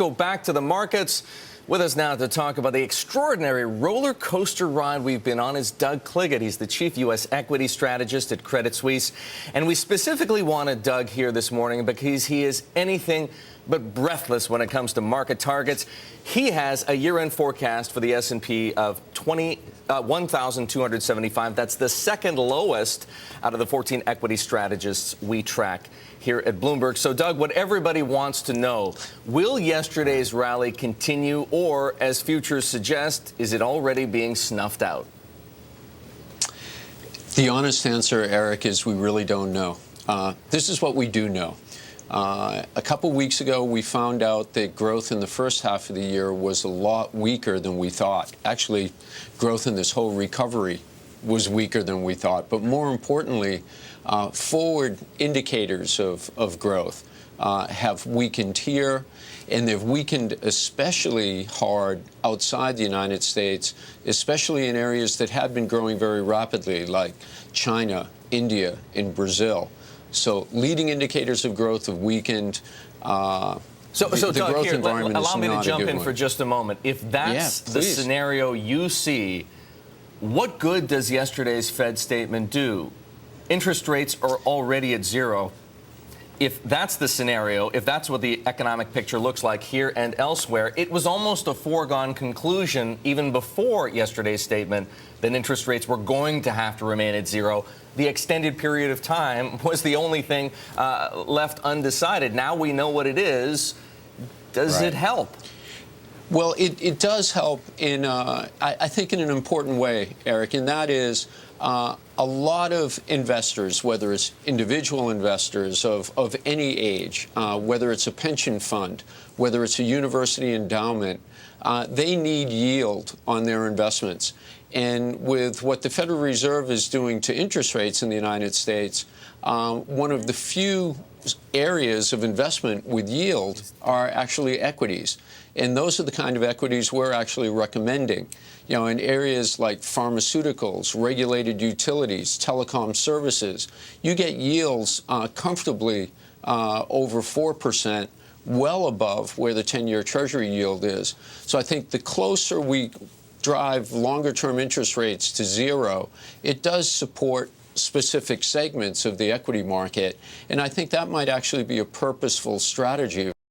go back to the markets. With us now to talk about the extraordinary roller coaster ride we've been on is Doug Cliggott. He's the chief U.S. equity strategist at Credit Suisse. And we specifically wanted Doug here this morning because he is anything but breathless when it comes to market targets. He has a year-end forecast for the S&P of 1,275. That's the second lowest out of the 14 equity strategists we track here at Bloomberg. So, Doug, what everybody wants to know, will yesterday's rally continue, or, as futures suggest, is it already being snuffed out? The honest answer, Eric, is we really don't know. This is what we do know. A couple weeks ago, we found out that growth in the first half of the year was a lot weaker than we thought. Actually, growth in this whole recovery was weaker than we thought. But more importantly, forward indicators of growth have weakened here, and they've weakened especially hard outside the United States, especially in areas that had been growing very rapidly, like China, India, and Brazil. So leading indicators of growth have weakened. So Doug, here, allow me to jump in for just a moment. If that's the scenario you see, what good does yesterday's Fed statement do? Interest rates are already at zero. If that's the scenario, if that's what the economic picture looks like here and elsewhere, it was almost a foregone conclusion even before yesterday's statement that interest rates were going to have to remain at zero. The extended period of time was the only thing left undecided. Now we know what it is. Does it help? Well, it does help in, I think, in an important way, Eric, and that is a lot of investors, whether it's individual investors of any age, whether it's a pension fund, whether it's a university endowment, they need yield on their investments. And with what the Federal Reserve is doing to interest rates in the United States, one of the few areas of investment with yield are actually equities. And those are the kind of equities we're actually recommending. You know, in areas like pharmaceuticals, regulated utilities, telecom services, you get yields comfortably over 4%, well above where the 10-year Treasury yield is. So I think the closer we drive longer-term interest rates to zero, it does support specific segments of the equity market. And I think that might actually be a purposeful strategy.